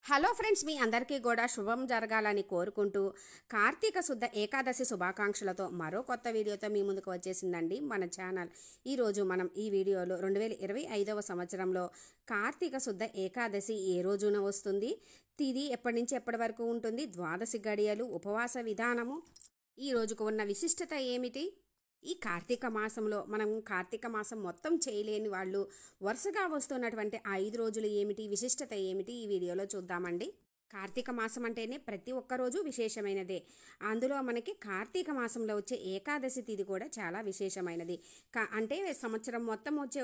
Hello friends, మీ అందరికీ కూడా శుభం జరగాలని కోరుకుంటూ కార్తీక శుద్ధ ఏకాదశి శుభాకాంక్షలతో మరో కొత్త వీడియోతో మీ ముందుకు వచ్చేసిందండి మన ఛానల్. ఈరోజు మనం ఈ వీడియోలో 2025వ సంవత్సరంలో కార్తీక శుద్ధ ఏకాదశి ఏ రోజున వస్తుంది, తిది ఎప్పటి నుంచి ఎప్పటి వరకు ఉంటుంది, ద్వాదశి గడియలు, ఉపవాస విధానము, ఈ రోజుకు ఉన్న విశిష్టత ఏమిటి, ఈ కార్తీక మాసంలో మనం కార్తీక మాసం మొత్తం చేయలేని వాళ్ళు వరుసగా వస్తున్నటువంటి 5 రోజులు ఏమిటి, విశిష్టత ఏమిటి, ఈ వీడియోలో చూద్దామండి. కార్తీక మాసం అంటేనే ప్రతి ఒక్క రోజు విశేషమైనదే. అందులో మనకి కార్తీక మాసంలో వచ్చే ఏకాదశి తిథి కూడా చాలా విశేషమైనది. అంటే సంవత్సరం మొత్తం వచ్చే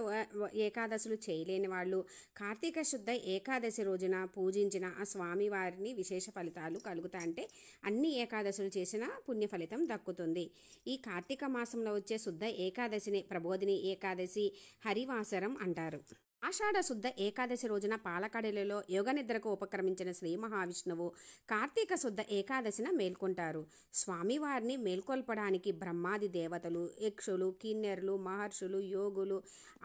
ఏకాదశులు చేయలేని వాళ్ళు కార్తీక శుద్ధ ఏకాదశి రోజున పూజించిన ఆ స్వామి వారిని విశేష ఫలితాలు కలుగుతాయి. అంటే అన్ని ఏకాదశులు చేసిన పుణ్య ఫలితం దక్కుతుంది. ఈ కార్తీక మాసంలో వచ్చే శుద్ధ ఏకాదశిని ప్రబోధిని ఏకాదశి, హరివాసరం అంటారు. ఆషాఢ శుద్ధ ఏకాదశి రోజున పాలకడలిలో యోగ నిద్రకు ఉపక్రమించిన శ్రీ మహావిష్ణువు కార్తీక శుద్ధ ఏకాదశిన మేల్కొంటారు. స్వామివారిని మేల్కొల్పడానికి బ్రహ్మాది దేవతలు, యక్షులు, కిన్నెరులు, మహర్షులు, యోగులు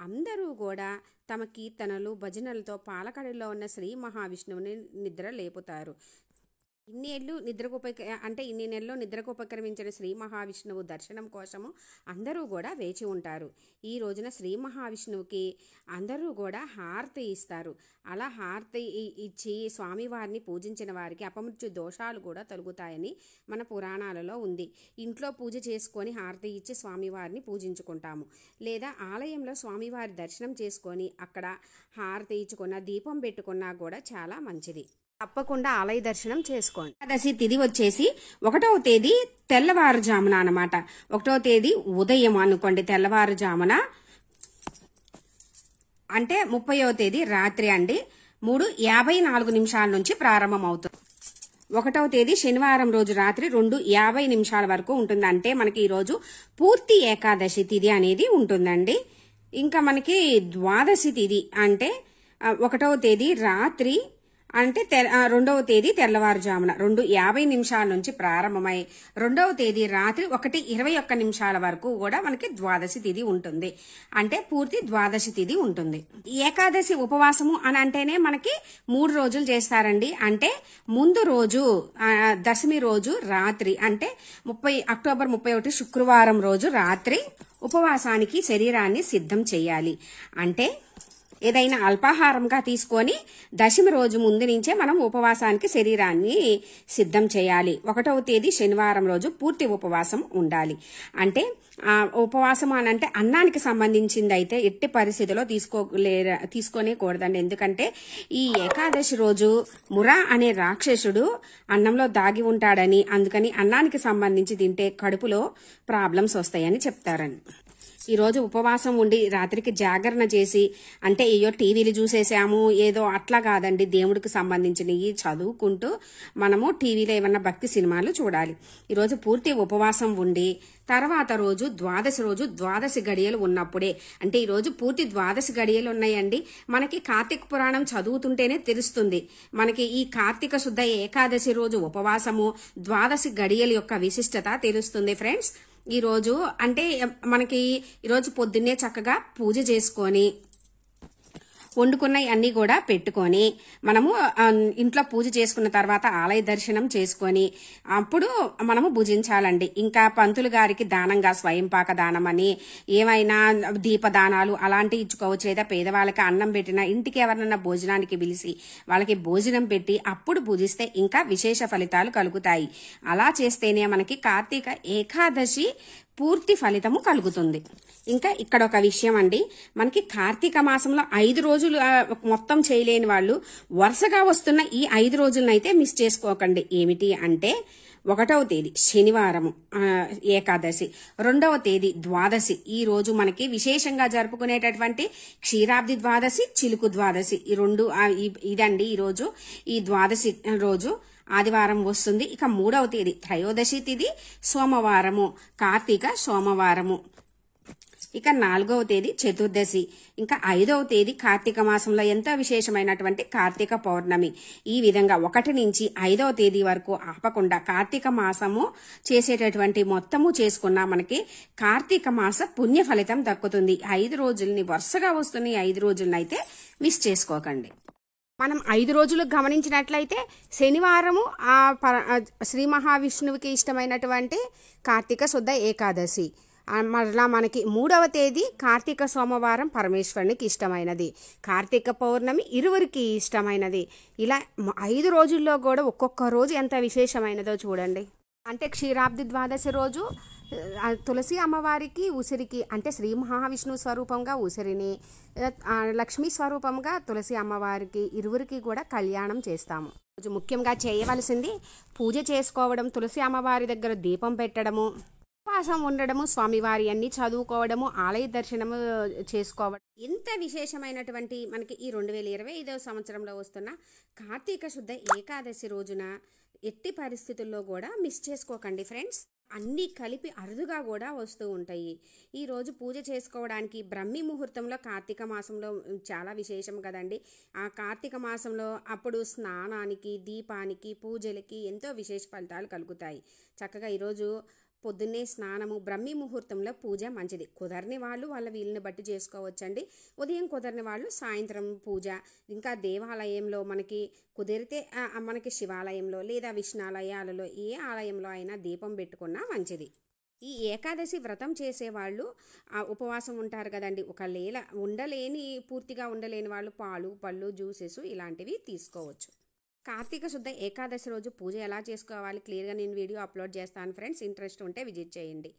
అందరూ కూడా తమ కీర్తనలు, భజనలతో పాలకడలిలో ఉన్న శ్రీ మహావిష్ణువుని నిద్ర లేపుతారు. ఇన్ని నెలలు నిద్రకు ఉపక్రమించిన శ్రీ మహావిష్ణువు దర్శనం కోసము అందరూ కూడా వేచి ఉంటారు. ఈ రోజున శ్రీ మహావిష్ణువుకి అందరూ కూడా హారతి ఇస్తారు. అలా హారతి ఇచ్చి స్వామివారిని పూజించిన వారికి అపమృత్యు దోషాలు కూడా తొలగుతాయని మన పురాణాలలో ఉంది. ఇంట్లో పూజ చేసుకొని హారతి ఇచ్చి స్వామివారిని పూజించుకుంటాము. లేదా ఆలయంలో స్వామివారి దర్శనం చేసుకొని అక్కడ హారతి ఇచ్చుకున్న దీపం పెట్టుకున్నా కూడా చాలా మంచిది. తప్పకుండా ఆలయ దర్శనం చేసుకోండి. ఏకాదశి తిథి వచ్చేసి 1వ తేదీ తెల్లవారుజామున అన్నమాట. 1వ తేదీ ఉదయం అనుకోండి, తెల్లవారుజామున అంటే 30వ తేదీ రాత్రి అండి 3:54 నుంచి ప్రారంభం అవుతుంది. 1వ తేదీ శనివారం రోజు రాత్రి 2:50 వరకు ఉంటుంది. అంటే మనకి ఈరోజు పూర్తి ఏకాదశి తిథి అనేది ఉంటుందండి. ఇంకా మనకి ద్వాదశి తిథి అంటే 1వ తేదీ రాత్రి అంటే 2వ తేదీ తెల్లవారుజామున 2:50 నుంచి ప్రారంభమై 2వ తేదీ రాత్రి 1:21 వరకు కూడా మనకి ద్వాదశి తిథి ఉంటుంది. అంటే పూర్తి ద్వాదశి తిథి ఉంటుంది. ఏకాదశి ఉపవాసము అని అంటేనే మనకి 3 రోజులు చేస్తారండి. అంటే ముందు రోజు దశమి రోజు రాత్రి అంటే అక్టోబర్ 31 శుక్రవారం రోజు రాత్రి ఉపవాసానికి శరీరాన్ని సిద్ధం చేయాలి. అంటే ఏదైనా అల్పాహారంగా తీసుకొని దశమి రోజు ముందు నుంచే మనం ఉపవాసానికి శరీరాన్ని సిద్ధం చేయాలి. 1వ తేదీ శనివారం రోజు పూర్తి ఉపవాసం ఉండాలి. అంటే ఉపవాసం అని అంటే అన్నానికి సంబంధించింది అయితే ఎట్టి పరిస్థితిలో తీసుకొనే కూడదండి. ఎందుకంటే ఈ ఏకాదశి రోజు మురా అనే రాక్షసుడు అన్నంలో దాగి ఉంటాడని, అందుకని అన్నానికి సంబంధించి తింటే కడుపులో ప్రాబ్లమ్స్ వస్తాయని చెప్తారని. ఈరోజు ఉపవాసం ఉండి రాత్రికి జాగరణ చేసి అంటే టీవీలు చూసేసాము ఏదో అట్లా కాదండి. దేవుడికి సంబంధించినవి చదువుకుంటూ మనము టీవీలో ఏమన్నా భక్తి సినిమాలు చూడాలి. ఈరోజు పూర్తి ఉపవాసం ఉండి తర్వాత రోజు ద్వాదశి గడియలు ఉన్నప్పుడే, అంటే ఈరోజు పూర్తి ద్వాదశి గడియలు ఉన్నాయండి. మనకి కార్తీక పురాణం చదువుతుంటేనే తెలుస్తుంది మనకి ఈ కార్తీక శుద్ధ ఏకాదశి రోజు ఉపవాసము, ద్వాదశి గడియల యొక్క విశిష్టత తెలుస్తుంది ఫ్రెండ్స్. ఈరోజు అంటే మనకి ఈరోజు పొద్దున్నే చక్కగా పూజ చేసుకొని వండుకున్నవి అన్నీ కూడా పెట్టుకొని మనము ఇంట్లో పూజ చేసుకున్న తర్వాత ఆలయ దర్శనం చేసుకొని అప్పుడు మనము భుజించాలండి. ఇంకా పంతులు గారికి దానంగా స్వయంపాక దానం అని ఏమైనా దీపదానాలు అలాంటివి ఇచ్చుకోవచ్చు. లేదా పేదవాళ్ళకి అన్నం పెట్టిన ఇంటికి ఎవరినన్నా భోజనానికి పిలిచి వాళ్ళకి భోజనం పెట్టి అప్పుడు పూజిస్తే ఇంకా విశేష ఫలితాలు కలుగుతాయి. అలా చేస్తేనే మనకి కార్తీక ఏకాదశి పూర్తి ఫలితము కలుగుతుంది. ఇంకా ఇక్కడ ఒక విషయం అండి, మనకి కార్తీక మాసంలో 5 రోజులు మొత్తం చేయలేని వాళ్ళు వరుసగా వస్తున్న ఈ 5 రోజులనైతే మిస్ చేసుకోకండి. ఏమిటి అంటే 1వ తేదీ శనివారము ఏకాదశి, 2వ తేదీ ద్వాదశి. ఈ రోజు మనకి విశేషంగా జరుపుకునేటటువంటి క్షీరాబ్ది ద్వాదశి, చిలుకు ద్వాదశి, ఈ రెండు ఇదండి. ఈరోజు ఈ ద్వాదశి రోజు ఆదివారం వస్తుంది. ఇక 3వ తేదీ త్రయోదశి తిథి సోమవారము, కార్తీక సోమవారము. ఇక 4వ తేదీ చతుర్దశి. ఇంకా 5వ తేదీ కార్తీక మాసంలో ఎంతో విశేషమైనటువంటి కార్తీక పౌర్ణమి. ఈ విధంగా 1 నుంచి 5వ తేదీ వరకు ఆపకుండా కార్తీక మాసము చేసేటటువంటి మొత్తము చేసుకున్నా మనకి కార్తీక మాస పుణ్య ఫలితం దక్కుతుంది. 5 రోజుల్ని వరుసగా వస్తున్న 5 రోజులనైతే మిస్ చేసుకోకండి. మనం 5 రోజులు గమనించినట్లయితే శనివారము శ్రీ మహావిష్ణువుకి ఇష్టమైనటువంటి కార్తీక శుద్ధ ఏకాదశి. మరలా మనకి 3వ తేదీ కార్తీక సోమవారం పరమేశ్వరునికి ఇష్టమైనది, కార్తీక పౌర్ణమి ఇరువురికి ఇష్టమైనది. ఇలా 5 రోజుల్లో కూడా ఒక్కొక్క రోజు ఎంత విశేషమైనదో చూడండి. అంటే క్షీరాబ్ది ద్వాదశి రోజు తులసి అమ్మవారికి ఉసిరికి, అంటే శ్రీ మహావిష్ణువు స్వరూపంగా ఉసిరిని, లక్ష్మీ స్వరూపంగా తులసి అమ్మవారికి ఇరువురికి కూడా కళ్యాణం చేస్తాము. రోజు ముఖ్యంగా చేయవలసింది పూజ చేసుకోవడం, తులసి అమ్మవారి దగ్గర దీపం పెట్టడము, ఉపవాసం ఉండడము, స్వామివారి అన్ని చదువుకోవడము, ఆలయ దర్శనము చేసుకోవడం. ఇంత విశేషమైనటువంటి మనకి ఈ 2025వ సంవత్సరంలో వస్తున్న కార్తీక శుద్ధ ఏకాదశి రోజున ఎట్టి పరిస్థితుల్లో కూడా మిస్ చేసుకోకండి ఫ్రెండ్స్. అన్నీ కలిపి అరుదుగా కూడా వస్తూ ఉంటాయి. ఈరోజు పూజ చేసుకోవడానికి బ్రహ్మీ ముహూర్తంలో కార్తీక మాసంలో చాలా విశేషం కదండి. ఆ కార్తీక మాసంలో అప్పుడు స్నానానికి, దీపానికి, పూజలకి ఎంతో విశేష ఫలితాలు కలుగుతాయి. చక్కగా ఈరోజు పొద్దున్నే స్నానము, బ్రహ్మీ ముహూర్తంలో పూజ మంచిది. కుదరని వాళ్ళు వాళ్ళ వీలుని బట్టి చేసుకోవచ్చండి. ఉదయం కుదరని వాళ్ళు సాయంత్రం పూజ. ఇంకా దేవాలయంలో మనకి కుదిరితే మనకి శివాలయంలో లేదా విష్ణాలయాలలో ఏ ఆలయంలో అయినా దీపం పెట్టుకున్నా మంచిది. ఈ ఏకాదశి వ్రతం చేసేవాళ్ళు ఉపవాసం ఉంటారు కదండి. పూర్తిగా ఉండలేని వాళ్ళు పాలు, పళ్ళు, జ్యూసెస్ ఇలాంటివి తీసుకోవచ్చు. కార్తీక శుద్ధ ఏకాదశి రోజు పూజ ఎలా చేసుకోవాలి క్లియర్గా నేను వీడియో అప్లోడ్ చేస్తాను ఫ్రెండ్స్. ఇంట్రెస్ట్ ఉంటే విజిట్ చేయండి.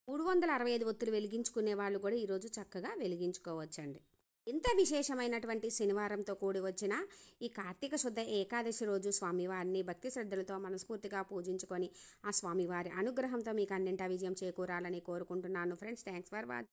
365 ఒత్తులు వెలిగించుకునే వాళ్ళు కూడా ఈరోజు చక్కగా వెలిగించుకోవచ్చండి. ఇంత విశేషమైనటువంటి శనివారంతో కూడి వచ్చిన ఈ కార్తీక శుద్ధ ఏకాదశి రోజు స్వామివారిని భక్తి శ్రద్ధలతో మనస్ఫూర్తిగా పూజించుకొని ఆ స్వామివారి అనుగ్రహంతో మీకు అన్నింటా విజయం చేకూరాలని కోరుకుంటున్నాను ఫ్రెండ్స్. Thanks for watching.